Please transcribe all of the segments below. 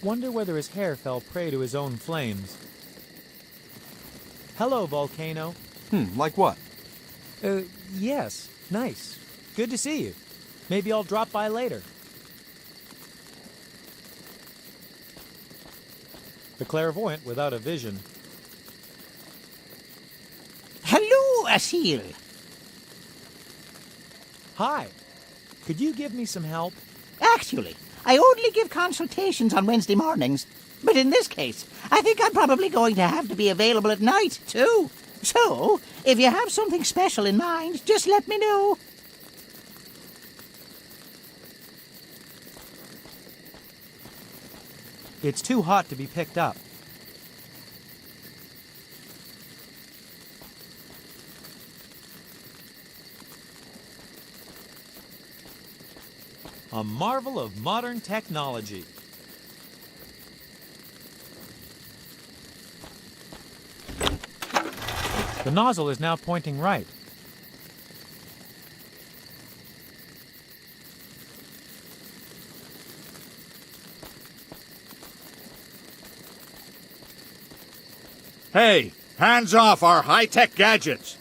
Wonder whether his hair fell prey to his own flames. Hello, volcano. Like what? Yes. Nice. Good to see you. Maybe I'll drop by later. The clairvoyant without a vision. Hello, Asil. Hi. Could you give me some help? Actually, I only give consultations on Wednesday mornings. But in this case, I think I'm probably going to have to be available at night, too. So, if you have something special in mind, just let me know. It's too hot to be picked up. A marvel of modern technology. The nozzle is now pointing right. Hey, hands off our high-tech gadgets!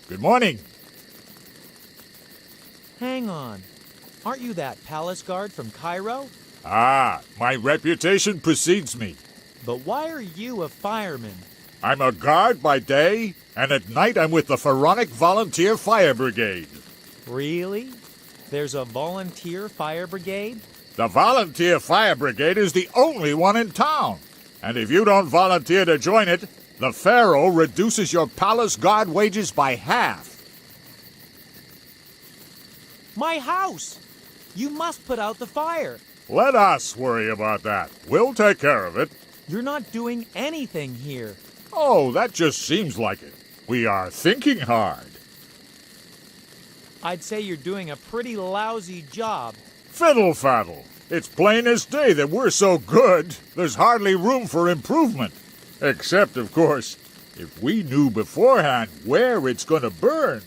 Good morning. Hang on. Aren't you that palace guard from Cairo? Ah, my reputation precedes me. But why are you a fireman? I'm a guard by day, and at night I'm with the Pharaonic Volunteer Fire Brigade. Really? There's a volunteer fire brigade? The Volunteer Fire Brigade is the only one in town. And if you don't volunteer to join it, the Pharaoh reduces your palace guard wages by half. My house! You must put out the fire. Let us worry about that. We'll take care of it. You're not doing anything here. Oh, that just seems like it. We are thinking hard. I'd say you're doing a pretty lousy job. Fiddle-faddle. It's plain as day that we're so good, there's hardly room for improvement. Except, of course, if we knew beforehand where it's going to burn.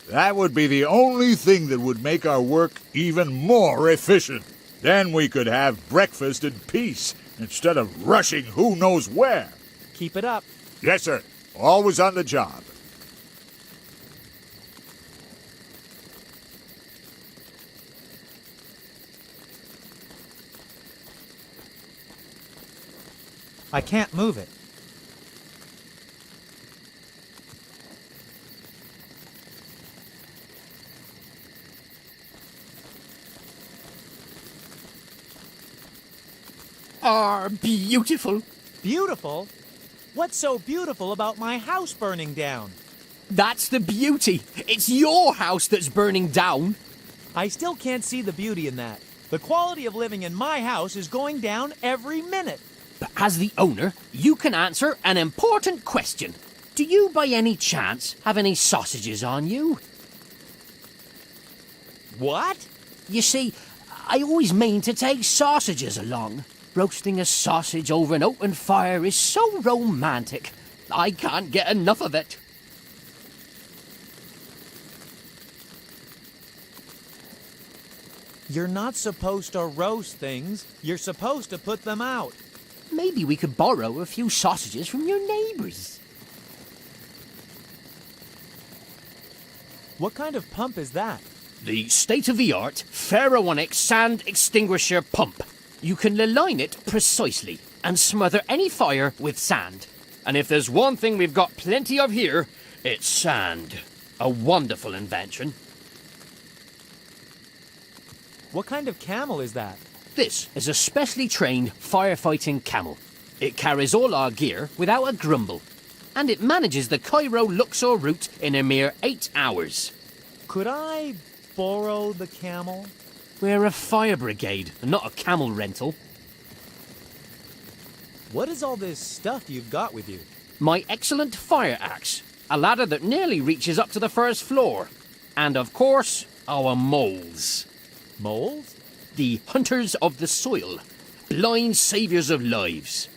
That would be the only thing that would make our work even more efficient. Then we could have breakfast in peace instead of rushing who knows where. Keep it up. Yes, sir. Always on the job. I can't move it. Are beautiful. Beautiful? What's so beautiful about my house burning down? That's the beauty. It's your house that's burning down. I still can't see the beauty in that. The quality of living in my house is going down every minute. But as the owner, you can answer an important question. Do you, by any chance, have any sausages on you? What? You see, I always mean to take sausages along. Roasting a sausage over an open fire is so romantic. I can't get enough of it. You're not supposed to roast things. You're supposed to put them out. Maybe we could borrow a few sausages from your neighbors. What kind of pump is that? The state-of-the-art Pharaonic sand extinguisher pump. You can align it precisely and smother any fire with sand. And if there's one thing we've got plenty of here, it's sand. A wonderful invention. What kind of camel is that? This is a specially trained firefighting camel. It carries all our gear without a grumble. And it manages the Cairo-Luxor route in a mere 8 hours. Could I borrow the camel? We're a fire brigade, not a camel rental. What is all this stuff you've got with you? My excellent fire axe, a ladder that nearly reaches up to the first floor. And of course, our moles. Moles? the hunters of the soil, blind saviors of lives.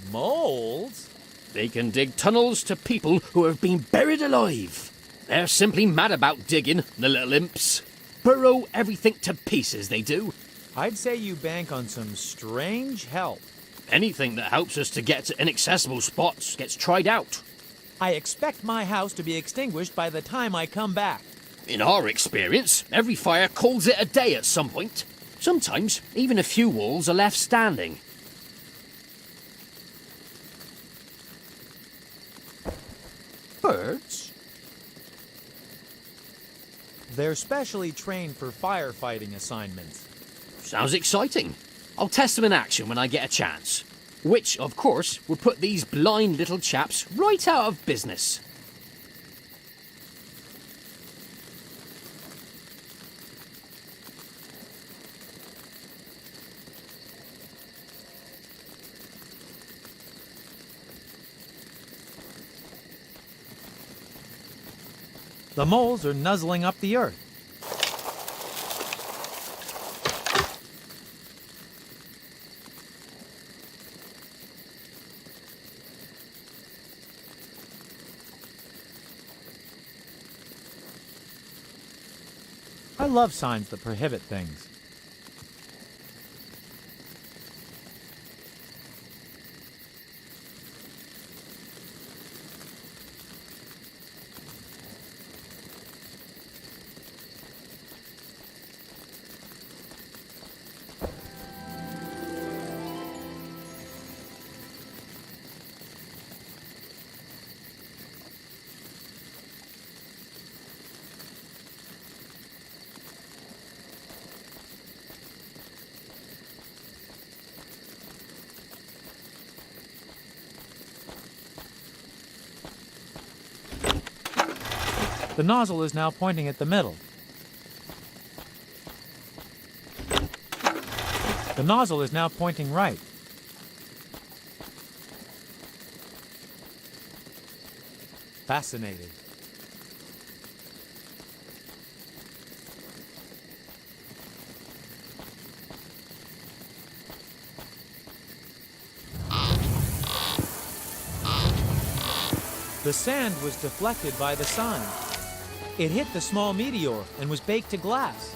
Moles? They can dig tunnels to people who have been buried alive. They're simply mad about digging, the little imps. Burrow everything to pieces, they do. I'd say you bank on some strange help. Anything that helps us to get to inaccessible spots gets tried out. I expect my house to be extinguished by the time I come back. In our experience, every fire calls it a day at some point. Sometimes, even a few walls are left standing. Birds? They're specially trained for firefighting assignments. Sounds exciting. I'll test them in action when I get a chance. Which, of course, would put these blind little chaps right out of business. The moles are nuzzling up the earth. I love signs that prohibit things. The nozzle is now pointing at the middle. The nozzle is now pointing right. Fascinating. The sand was deflected by the sun. It hit the small meteor and was baked to glass.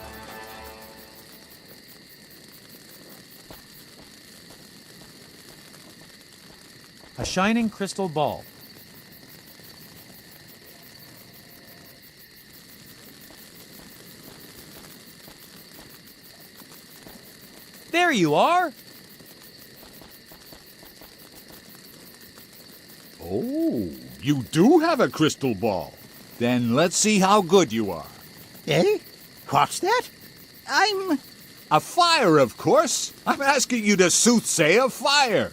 A shining crystal ball. There you are! Oh, you do have a crystal ball. Then let's see how good you are. Eh? What's that? I'm... A fire, of course. I'm asking you to soothsay a fire.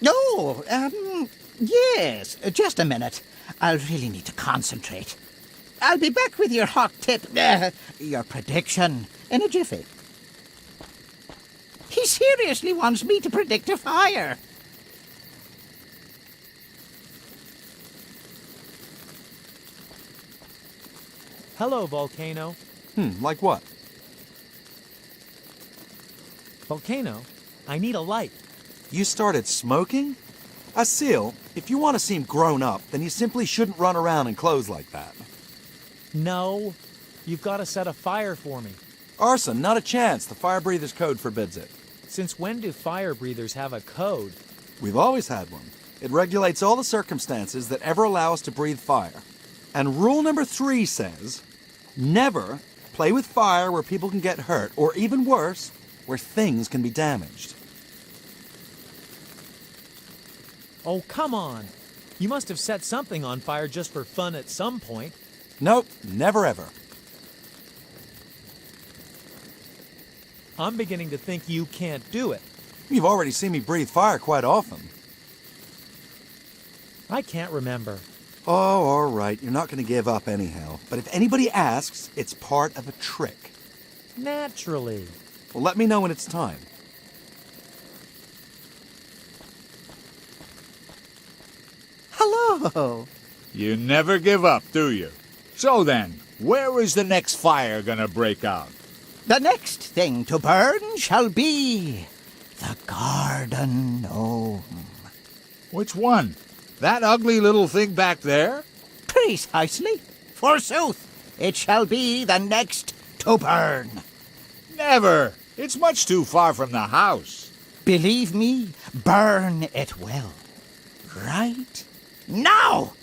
No, yes. Just a minute. I'll really need to concentrate. I'll be back with your hot tip, your prediction, in a jiffy. He seriously wants me to predict a fire. Hello, Volcano. Like what? Volcano, I need a light. You started smoking? Asil, if you want to seem grown up, then you simply shouldn't run around in clothes like that. No, you've got to set a fire for me. Arson, not a chance. The fire breather's code forbids it. Since when do fire breathers have a code? We've always had one. It regulates all the circumstances that ever allow us to breathe fire. And rule number 3 says, never play with fire where people can get hurt, or even worse, where things can be damaged. Oh, come on. You must have set something on fire just for fun at some point. Nope, never ever. I'm beginning to think you can't do it. You've already seen me breathe fire quite often. I can't remember. Oh, all right. You're not going to give up anyhow. But if anybody asks, it's part of a trick. Naturally. Well, let me know when it's time. Hello. You never give up, do you? So then, where is the next fire gonna break out? The next thing to burn shall be the garden gnome. Which one? That ugly little thing back there? Precisely. Forsooth, it shall be the next to burn. Never. It's much too far from the house. Believe me, burn it will. Right now!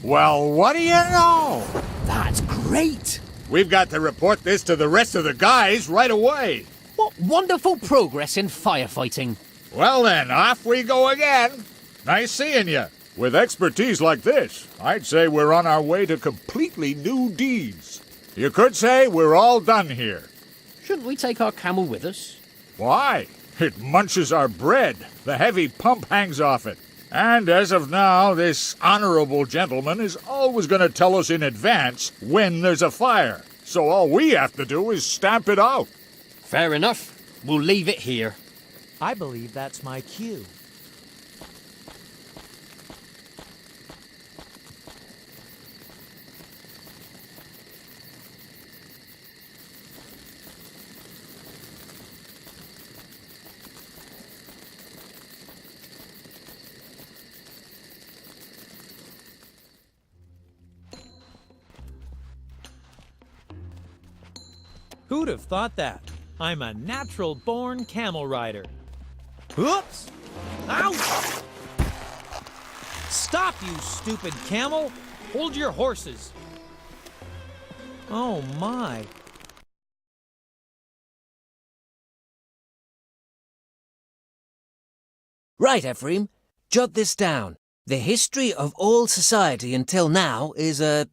Well, what do you know? That's great! We've got to report this to the rest of the guys right away. What wonderful progress in firefighting. Well then, off we go again. Nice seeing you. With expertise like this, I'd say we're on our way to completely new deeds. You could say we're all done here. Shouldn't we take our camel with us? Why? It munches our bread. The heavy pump hangs off it. And as of now, this honorable gentleman is always going to tell us in advance when there's a fire. So all we have to do is stamp it out. Fair enough. We'll leave it here. I believe that's my cue. Who'd have thought that? I'm a natural-born camel rider. Oops! Ouch! Stop, you stupid camel! Hold your horses! Oh, my. Right, Ephraim. Jot this down. The history of all society until now is a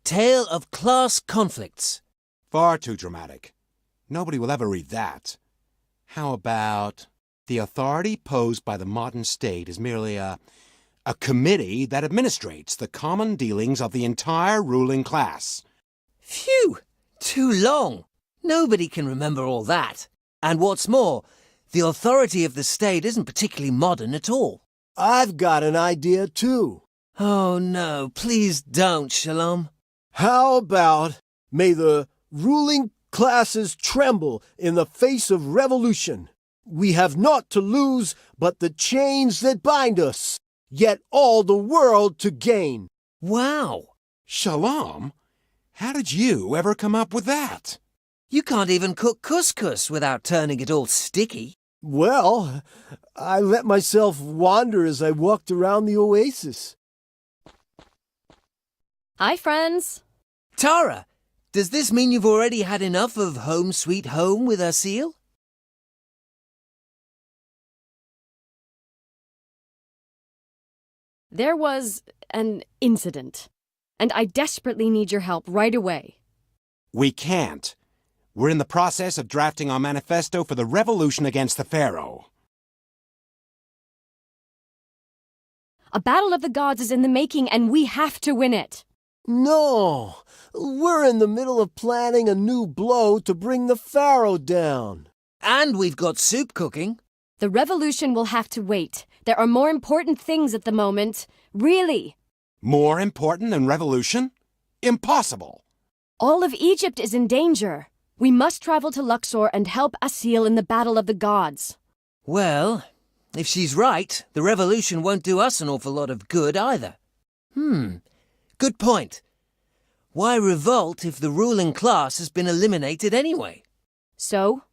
tale of class conflicts. Far too dramatic. Nobody will ever read that. How about the authority posed by the modern state is merely a committee that administrates the common dealings of the entire ruling class? Phew! Too long. Nobody can remember all that. And what's more, the authority of the state isn't particularly modern at all. I've got an idea, too. Oh no, please don't, Shalom. How about may the ruling classes tremble in the face of revolution? We have naught to lose but the chains that bind us, yet all the world to gain. Wow! Shalom? How did you ever come up with that? You can't even cook couscous without turning it all sticky. Well, I let myself wander as I walked around the oasis. Hi, friends. Tara, does this mean you've already had enough of Home Sweet Home with Asil? There was an incident, and I desperately need your help right away. We can't. We're in the process of drafting our manifesto for the revolution against the Pharaoh. A battle of the gods is in the making, and we have to win it. No, we're in the middle of planning a new blow to bring the Pharaoh down. And we've got soup cooking. The revolution will have to wait. There are more important things at the moment. Really. More important than revolution? Impossible. All of Egypt is in danger. We must travel to Luxor and help Asil in the battle of the gods. Well, if she's right, the revolution won't do us an awful lot of good either. Good point. Why revolt if the ruling class has been eliminated anyway? So,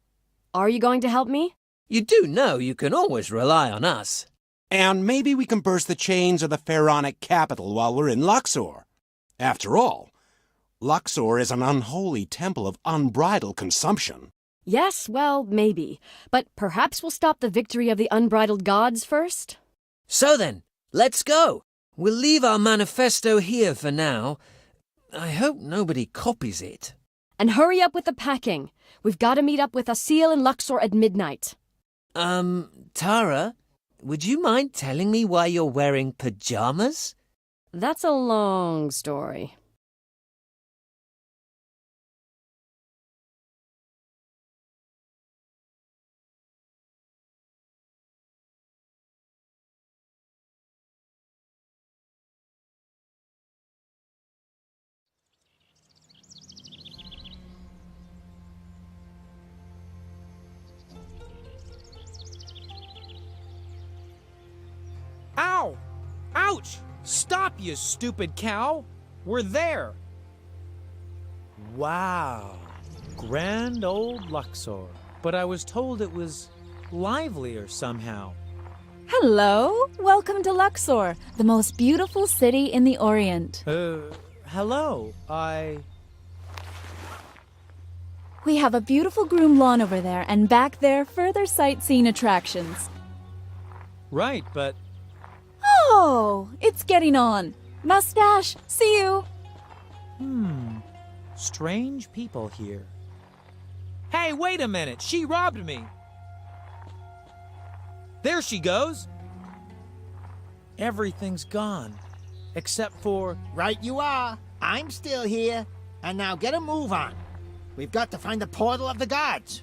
are you going to help me? You do know you can always rely on us. And maybe we can burst the chains of the pharaonic capital while we're in Luxor. After all, Luxor is an unholy temple of unbridled consumption. Yes, well, maybe. But perhaps we'll stop the victory of the unbridled gods first? So then, let's go. We'll leave our manifesto here for now. I hope nobody copies it. And hurry up with the packing. We've got to meet up with Asil in Luxor at midnight. Tara, would you mind telling me why you're wearing pajamas? That's a long story. Stop, you stupid cow! We're there! Wow. Grand old Luxor. But I was told it was livelier somehow. Hello! Welcome to Luxor, the most beautiful city in the Orient. Hello. We have a beautiful groom lawn over there, and back there, further sightseeing attractions. Right, but Oh, it's getting on. Mustache, see you. strange people here. Hey, wait a minute! She robbed me! There she goes! Everything's gone. Except for... Right you are. I'm still here. And now get a move on. We've got to find the portal of the gods.